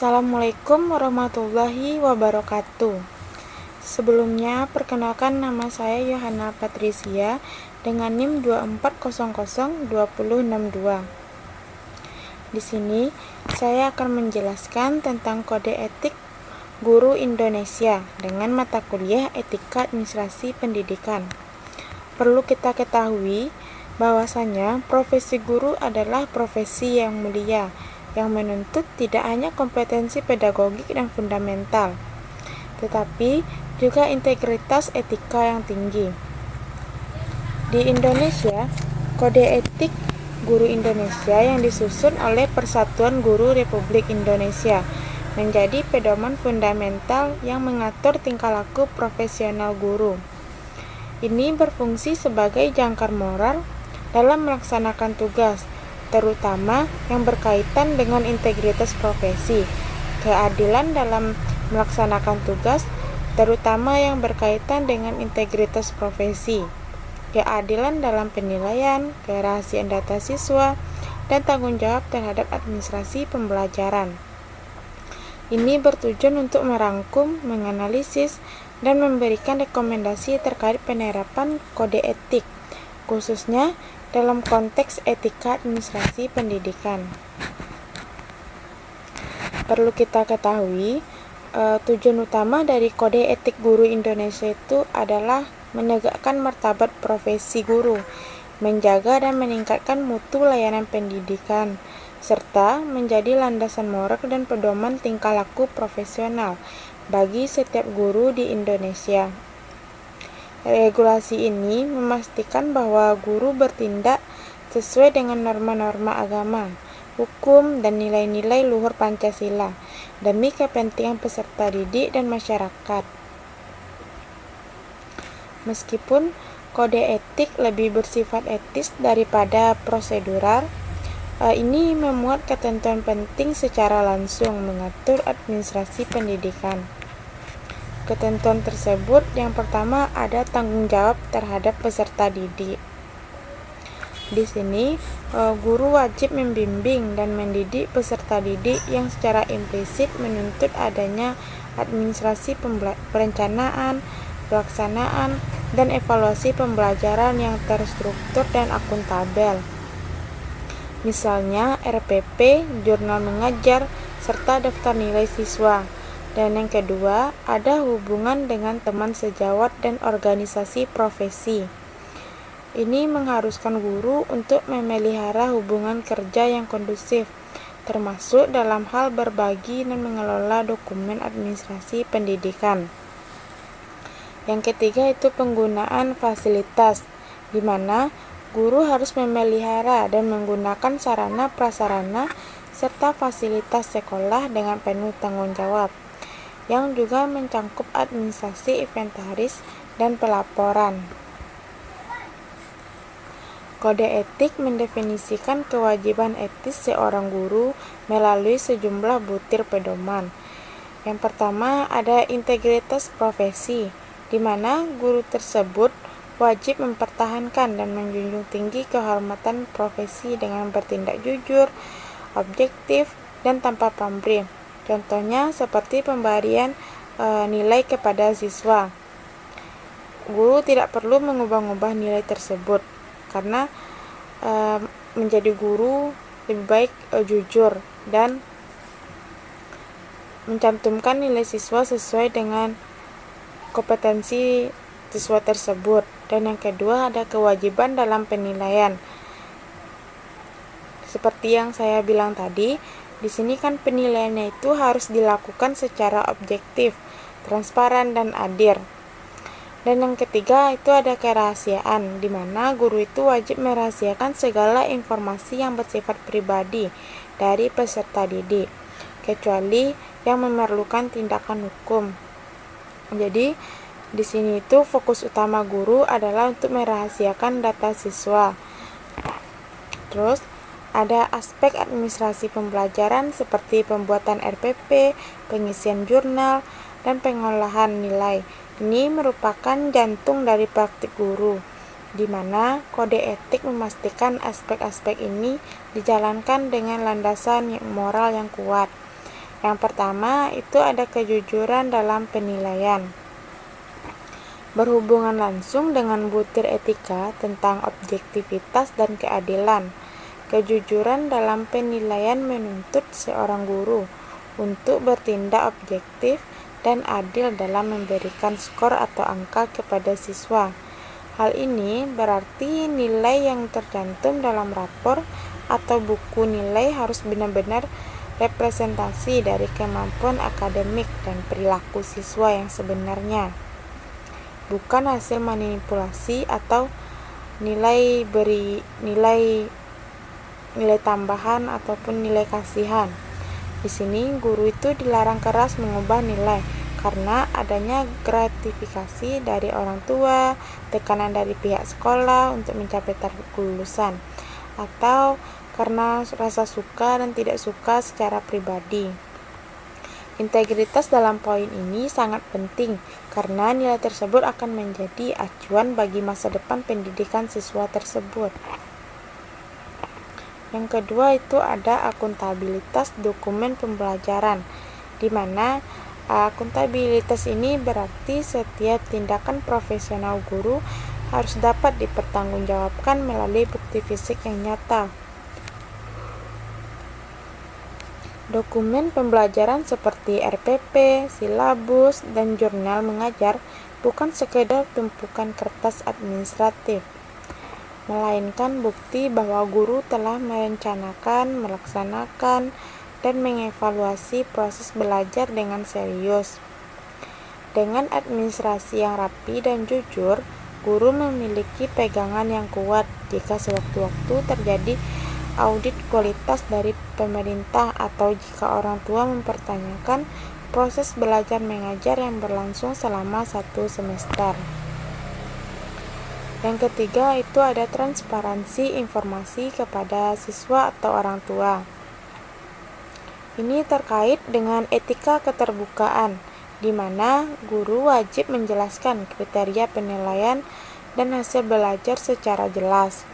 Assalamualaikum warahmatullahi wabarakatuh. Sebelumnya, perkenalkan nama saya Yohana Patricia dengan NIM 24002062. Di sini, saya akan menjelaskan tentang kode etik guru Indonesia dengan mata kuliah Etika Administrasi Pendidikan. Perlu kita ketahui bahwasanya profesi guru adalah profesi yang mulia, yang menuntut tidak hanya kompetensi pedagogik dan fundamental, tetapi juga integritas etika yang tinggi. Di Indonesia, Kode Etik Guru Indonesia yang disusun oleh Persatuan Guru Republik Indonesia menjadi pedoman fundamental yang mengatur tingkah laku profesional guru. Ini berfungsi sebagai jangkar moral dalam melaksanakan tugas, terutama yang berkaitan dengan integritas profesi, keadilan dalam melaksanakan tugas, terutama yang berkaitan dengan integritas profesi, keadilan dalam penilaian, kerahasiaan data siswa, dan tanggung jawab terhadap administrasi pembelajaran. Ini bertujuan untuk merangkum, menganalisis, dan memberikan rekomendasi terkait penerapan kode etik, khususnya dalam konteks etika administrasi pendidikan. Perlu kita ketahui, tujuan utama dari Kode Etik Guru Indonesia itu adalah menegakkan martabat profesi guru, menjaga dan meningkatkan mutu layanan pendidikan, serta menjadi landasan moral dan pedoman tingkah laku profesional bagi setiap guru di Indonesia. Regulasi ini memastikan bahwa guru bertindak sesuai dengan norma-norma agama, hukum, dan nilai-nilai luhur Pancasila demi kepentingan peserta didik dan masyarakat. Meskipun kode etik lebih bersifat etis daripada prosedural, ini memuat ketentuan penting secara langsung mengatur administrasi pendidikan. Ketentuan tersebut yang pertama ada tanggung jawab terhadap peserta didik. Di sini, guru wajib membimbing dan mendidik peserta didik yang secara implisit menuntut adanya administrasi perencanaan, pelaksanaan, dan evaluasi pembelajaran yang terstruktur dan akuntabel. Misalnya RPP, jurnal mengajar, serta daftar nilai siswa. Dan yang kedua, ada hubungan dengan teman sejawat dan organisasi profesi. Ini mengharuskan guru untuk memelihara hubungan kerja yang kondusif, termasuk dalam hal berbagi dan mengelola dokumen administrasi pendidikan. Yang ketiga itu penggunaan fasilitas, di mana guru harus memelihara dan menggunakan sarana prasarana serta fasilitas sekolah dengan penuh tanggung jawab, yang juga mencangkup administrasi inventaris dan pelaporan. Kode etik mendefinisikan kewajiban etis seorang guru melalui sejumlah butir pedoman. Yang pertama ada integritas profesi, di mana guru tersebut wajib mempertahankan dan menjunjung tinggi kehormatan profesi dengan bertindak jujur, objektif, dan tanpa pamrih. Contohnya seperti pemberian nilai kepada siswa. Guru tidak perlu mengubah-ubah nilai tersebut karena menjadi guru lebih baik jujur dan mencantumkan nilai siswa sesuai dengan kompetensi siswa tersebut. Dan yang kedua ada kewajiban dalam penilaian. Seperti yang saya bilang tadi, di sini kan penilaiannya itu harus dilakukan secara objektif, transparan, dan adil. Dan yang ketiga itu ada kerahasiaan, di mana guru itu wajib merahasiakan segala informasi yang bersifat pribadi dari peserta didik, kecuali yang memerlukan tindakan hukum. Jadi di sini itu fokus utama guru adalah untuk merahasiakan data siswa. Terus ada aspek administrasi pembelajaran seperti pembuatan RPP, pengisian jurnal, dan pengolahan nilai. Ini merupakan jantung dari praktik guru, di mana kode etik memastikan aspek-aspek ini dijalankan dengan landasan moral yang kuat. Yang pertama itu ada kejujuran dalam penilaian. Berhubungan langsung dengan butir etika tentang objektivitas dan keadilan. Kejujuran dalam penilaian menuntut seorang guru untuk bertindak objektif dan adil dalam memberikan skor atau angka kepada siswa. Hal ini berarti nilai yang tercantum dalam rapor atau buku nilai harus benar-benar representasi dari kemampuan akademik dan perilaku siswa yang sebenarnya, bukan hasil manipulasi atau nilai tambahan ataupun nilai kasihan. Di sini guru itu dilarang keras mengubah nilai karena adanya gratifikasi dari orang tua, tekanan dari pihak sekolah untuk mencapai target kelulusan, atau karena rasa suka dan tidak suka secara pribadi. Integritas dalam poin ini sangat penting karena nilai tersebut akan menjadi acuan bagi masa depan pendidikan siswa tersebut. Yang kedua itu ada akuntabilitas dokumen pembelajaran, di mana akuntabilitas ini berarti setiap tindakan profesional guru harus dapat dipertanggungjawabkan melalui bukti fisik yang nyata. Dokumen pembelajaran seperti RPP, silabus, dan jurnal mengajar bukan sekedar tumpukan kertas administratif, melainkan bukti bahwa guru telah merencanakan, melaksanakan, dan mengevaluasi proses belajar dengan serius. Dengan administrasi yang rapi dan jujur, guru memiliki pegangan yang kuat jika sewaktu-waktu terjadi audit kualitas dari pemerintah atau jika orang tua mempertanyakan proses belajar mengajar yang berlangsung selama 1 semester. Yang ketiga itu ada transparansi informasi kepada siswa atau orang tua. Ini terkait dengan etika keterbukaan, di mana guru wajib menjelaskan kriteria penilaian dan hasil belajar secara jelas.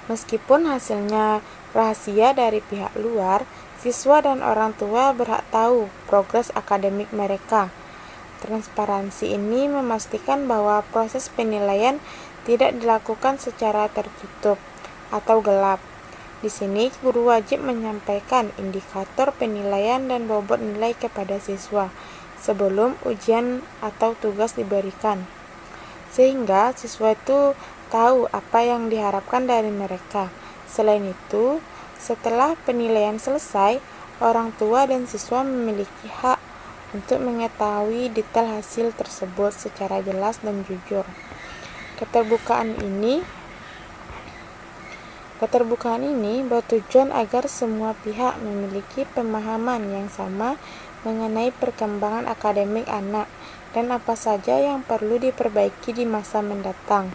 Meskipun hasilnya rahasia dari pihak luar, siswa dan orang tua berhak tahu progres akademik mereka. Transparansi ini memastikan bahwa proses penilaian tidak dilakukan secara tertutup atau gelap. Di sini, guru wajib menyampaikan indikator penilaian dan bobot nilai kepada siswa sebelum ujian atau tugas diberikan, sehingga siswa itu tahu apa yang diharapkan dari mereka. Selain itu, setelah penilaian selesai, orang tua dan siswa memiliki hak untuk mengetahui detail hasil tersebut secara jelas dan jujur. Keterbukaan ini bertujuan agar semua pihak memiliki pemahaman yang sama mengenai perkembangan akademik anak dan apa saja yang perlu diperbaiki di masa mendatang.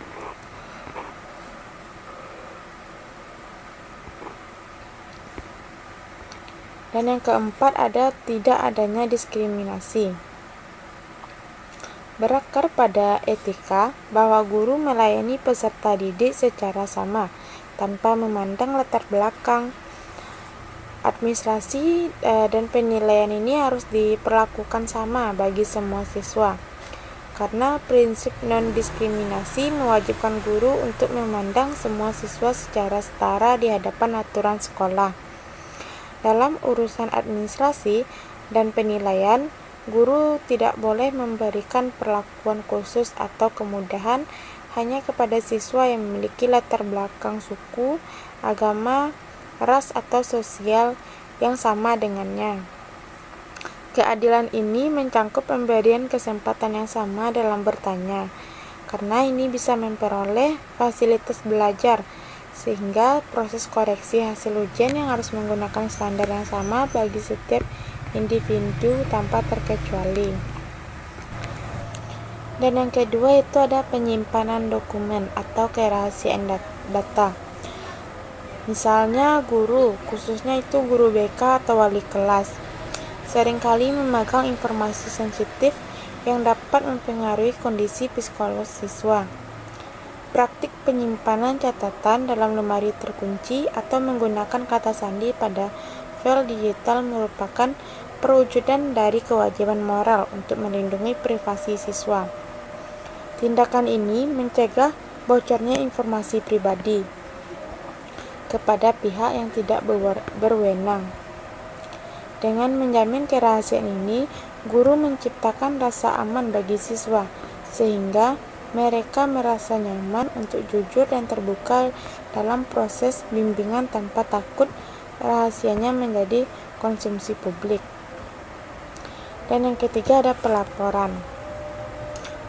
Dan yang keempat ada tidak adanya diskriminasi. Berakar pada etika bahwa guru melayani peserta didik secara sama, tanpa memandang latar belakang. Administrasi dan penilaian ini harus diperlakukan sama bagi semua siswa, karena prinsip non-diskriminasi mewajibkan guru untuk memandang semua siswa secara setara di hadapan aturan sekolah. Dalam urusan administrasi dan penilaian, guru tidak boleh memberikan perlakuan khusus atau kemudahan hanya kepada siswa yang memiliki latar belakang suku, agama, ras, atau sosial yang sama dengannya. Keadilan ini mencangkup pemberian kesempatan yang sama dalam bertanya, karena ini bisa memperoleh fasilitas belajar, sehingga proses koreksi hasil ujian yang harus menggunakan standar yang sama bagi setiap individu tanpa terkecuali. Dan yang kedua itu ada penyimpanan dokumen atau kerahasiaan data. Misalnya guru, khususnya itu guru BK atau wali kelas, seringkali memegang informasi sensitif yang dapat mempengaruhi kondisi psikologis siswa. Praktik penyimpanan catatan dalam lemari terkunci atau menggunakan kata sandi pada novel digital merupakan perwujudan dari kewajiban moral untuk melindungi privasi siswa. Tindakan ini mencegah bocornya informasi pribadi kepada pihak yang tidak berwenang. Dengan menjamin kerahasiaan ini, guru menciptakan rasa aman bagi siswa, sehingga mereka merasa nyaman untuk jujur dan terbuka dalam proses bimbingan tanpa takut rahasianya menjadi konsumsi publik. Dan yang ketiga ada pelaporan.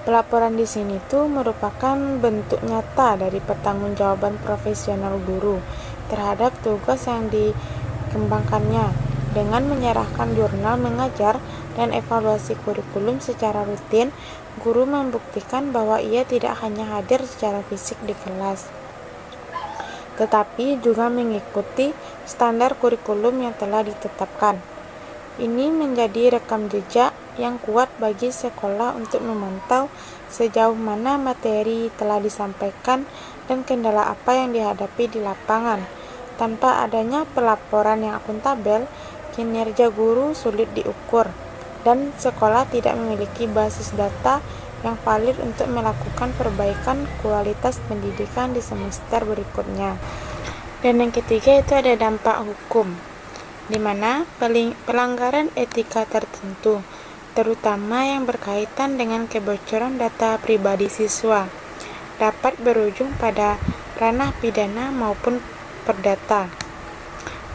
Pelaporan di sini tuh merupakan bentuk nyata dari pertanggungjawaban profesional guru terhadap tugas yang dikembangkannya dengan menyerahkan jurnal mengajar dan evaluasi kurikulum secara rutin. Guru membuktikan bahwa ia tidak hanya hadir secara fisik di kelas, tetapi juga mengikuti standar kurikulum yang telah ditetapkan. Ini menjadi rekam jejak yang kuat bagi sekolah untuk memantau sejauh mana materi telah disampaikan dan kendala apa yang dihadapi di lapangan. Tanpa adanya pelaporan yang akuntabel, kinerja guru sulit diukur, dan sekolah tidak memiliki basis data yang valid untuk melakukan perbaikan kualitas pendidikan di semester berikutnya. Dan yang ketiga itu ada dampak hukum, di mana pelanggaran etika tertentu, terutama yang berkaitan dengan kebocoran data pribadi siswa, dapat berujung pada ranah pidana maupun perdata.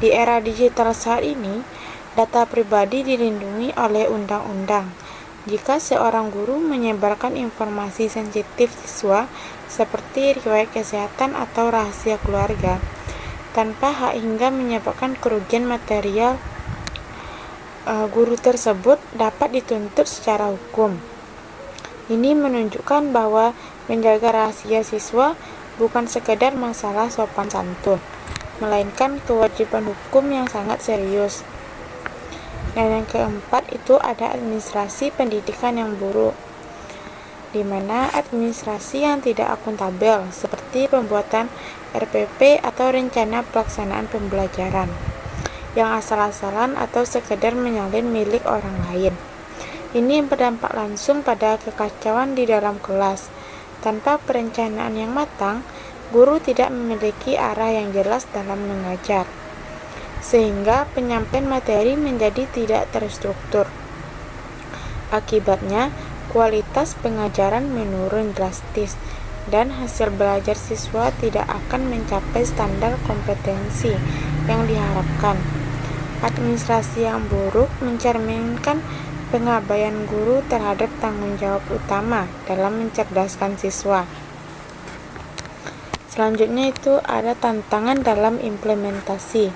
Di era digital saat ini, data pribadi dilindungi oleh undang-undang. Jika seorang guru menyebarkan informasi sensitif siswa seperti riwayat kesehatan atau rahasia keluarga, tanpa hak hingga menyebabkan kerugian material, guru tersebut dapat dituntut secara hukum. Ini menunjukkan bahwa menjaga rahasia siswa bukan sekedar masalah sopan santun, melainkan kewajiban hukum yang sangat serius. Dan yang keempat itu ada administrasi pendidikan yang buruk, di mana administrasi yang tidak akuntabel seperti pembuatan RPP atau rencana pelaksanaan pembelajaran yang asal-asalan atau sekedar menyalin milik orang lain. Ini berdampak langsung pada kekacauan di dalam kelas. Tanpa perencanaan yang matang, guru tidak memiliki arah yang jelas dalam mengajar, sehingga penyampaian materi menjadi tidak terstruktur. Akibatnya, kualitas pengajaran menurun drastis dan hasil belajar siswa tidak akan mencapai standar kompetensi yang diharapkan. Administrasi yang buruk mencerminkan pengabaian guru terhadap tanggung jawab utama dalam mencerdaskan siswa. Selanjutnya itu ada tantangan dalam implementasi.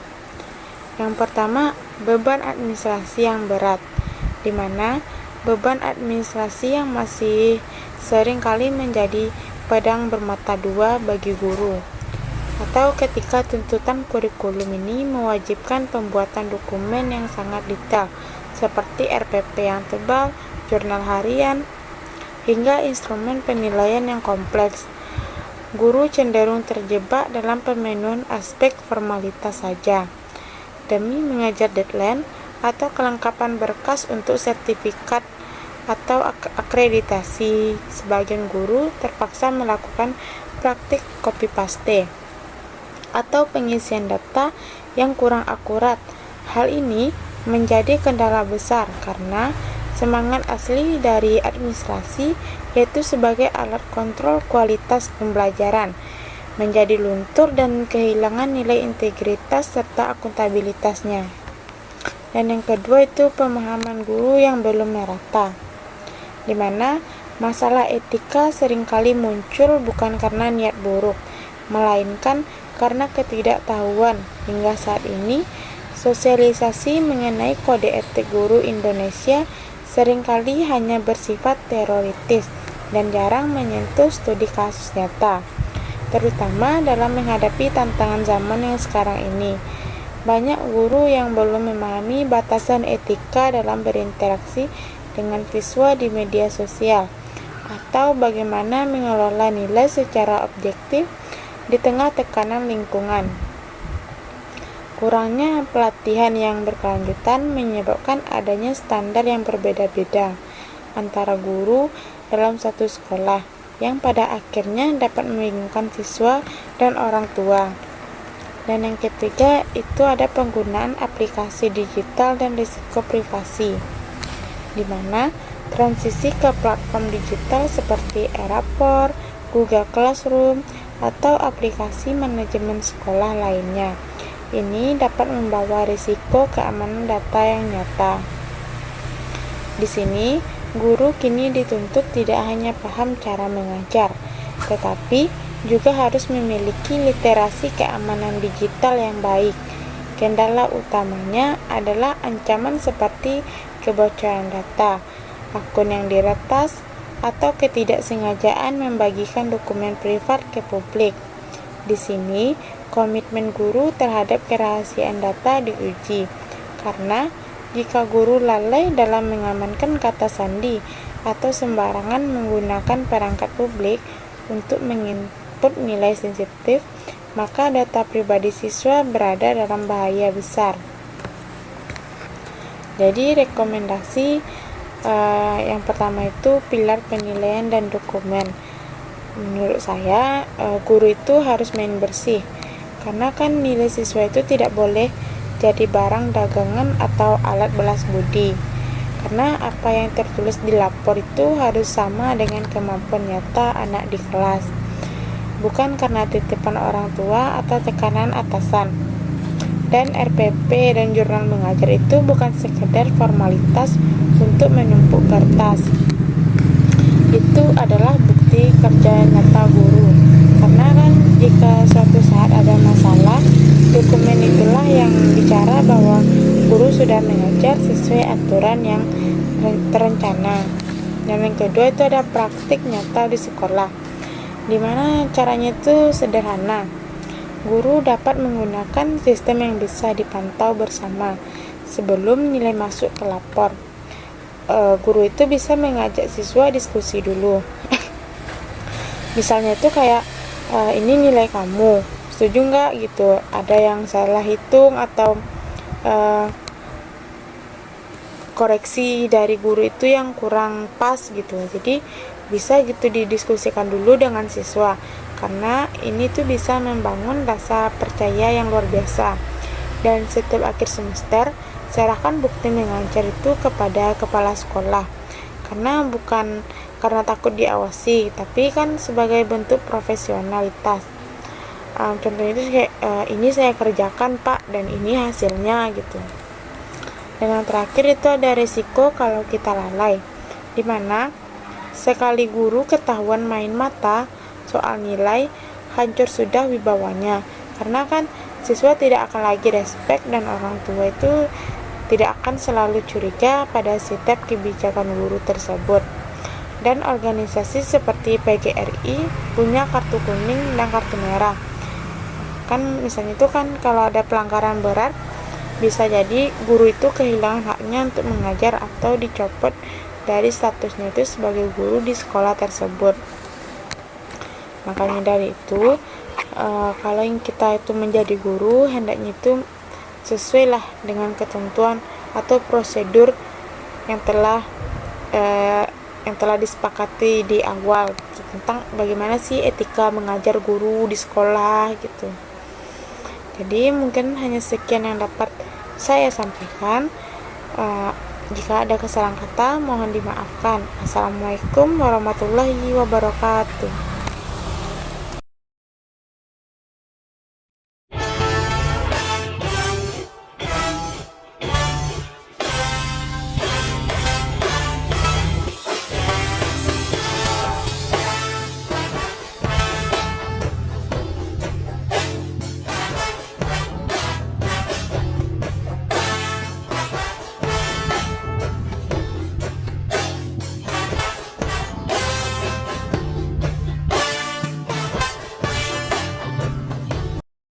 Yang pertama, beban administrasi yang berat, di mana beban administrasi yang masih sering kali menjadi pedang bermata dua bagi guru, atau ketika tuntutan kurikulum ini mewajibkan pembuatan dokumen yang sangat detail seperti RPP yang tebal, jurnal harian, hingga instrumen penilaian yang kompleks. Guru cenderung terjebak dalam pemenuhan aspek formalitas saja demi mengejar deadline atau kelengkapan berkas untuk sertifikat atau akreditasi. Sebagian guru terpaksa melakukan praktik copy paste atau pengisian data yang kurang akurat. Hal ini menjadi kendala besar karena semangat asli dari administrasi, yaitu sebagai alat kontrol kualitas pembelajaran, menjadi luntur dan kehilangan nilai integritas serta akuntabilitasnya. Dan yang kedua itu pemahaman guru yang belum merata, di mana masalah etika seringkali muncul bukan karena niat buruk, melainkan karena ketidaktahuan. Hingga saat ini, sosialisasi mengenai kode etik guru Indonesia seringkali hanya bersifat teoritis dan jarang menyentuh studi kasus nyata, terutama dalam menghadapi tantangan zaman yang sekarang ini. Banyak guru yang belum memahami batasan etika dalam berinteraksi dengan siswa di media sosial, atau bagaimana mengelola nilai secara objektif di tengah tekanan lingkungan. Kurangnya pelatihan yang berkelanjutan menyebabkan adanya standar yang berbeda-beda antara guru dalam satu sekolah, yang pada akhirnya dapat membingungkan siswa dan orang tua. Dan yang ketiga itu ada penggunaan aplikasi digital dan risiko privasi, di mana transisi ke platform digital seperti e-rapor, Google Classroom, atau aplikasi manajemen sekolah lainnya. Ini dapat membawa risiko keamanan data yang nyata. Di sini, guru kini dituntut tidak hanya paham cara mengajar, tetapi juga harus memiliki literasi keamanan digital yang baik. Kendala utamanya adalah ancaman seperti kebocoran data, akun yang diretas, atau ketidaksengajaan membagikan dokumen privat ke publik. Di sini, komitmen guru terhadap kerahasiaan data diuji, karena jika guru lalai dalam mengamankan kata sandi atau sembarangan menggunakan perangkat publik untuk menginput nilai sensitif, maka data pribadi siswa berada dalam bahaya besar. Jadi rekomendasi yang pertama itu pilar penilaian dan dokumen. Menurut saya guru itu harus main bersih, karena kan nilai siswa itu tidak boleh jadi barang dagangan atau alat balas budi, karena apa yang tertulis di lapor itu harus sama dengan kemampuan nyata anak di kelas, bukan karena titipan orang tua atau tekanan atasan. Dan RPP dan jurnal mengajar itu bukan sekedar formalitas untuk menumpuk kertas. Itu adalah bukti kerja nyata guru. Karena kan jika suatu saat ada masalah, dokumen itulah yang bicara bahwa guru sudah mengajar sesuai aturan yang terencana. Dan yang kedua itu ada praktik nyata di sekolah, dimana caranya itu sederhana. Guru dapat menggunakan sistem yang bisa dipantau bersama sebelum nilai masuk ke lapor. Guru itu bisa mengajak siswa diskusi dulu. Misalnya itu kayak ini nilai kamu, setuju nggak gitu? Ada yang salah hitung atau koreksi dari guru itu yang kurang pas gitu. Jadi bisa gitu didiskusikan dulu dengan siswa, karena ini tuh bisa membangun rasa percaya yang luar biasa. Dan setiap akhir semester, serahkan bukti mengajar itu kepada kepala sekolah, karena bukan karena takut diawasi, tapi kan sebagai bentuk profesionalitas. Contohnya itu kayak ini saya kerjakan pak, dan ini hasilnya gitu. Dan yang terakhir itu ada risiko kalau kita lalai, dimana sekali guru ketahuan main mata soal nilai, hancur sudah wibawanya. Karena kan siswa tidak akan lagi respect, dan orang tua itu tidak akan selalu curiga pada setiap kebijakan guru tersebut. Dan organisasi seperti PGRI punya kartu kuning dan kartu merah. Kan misalnya itu kan kalau ada pelanggaran berat, bisa jadi guru itu kehilangan haknya untuk mengajar atau dicopot dari statusnya itu sebagai guru di sekolah tersebut. Makanya dari itu kalau yang kita itu menjadi guru, hendaknya itu sesuai lah dengan ketentuan atau prosedur yang telah disepakati di awal tentang bagaimana sih etika mengajar guru di sekolah gitu. Jadi mungkin hanya sekian yang dapat saya sampaikan. Jika ada kesalahan kata, mohon dimaafkan. Assalamualaikum warahmatullahi wabarakatuh.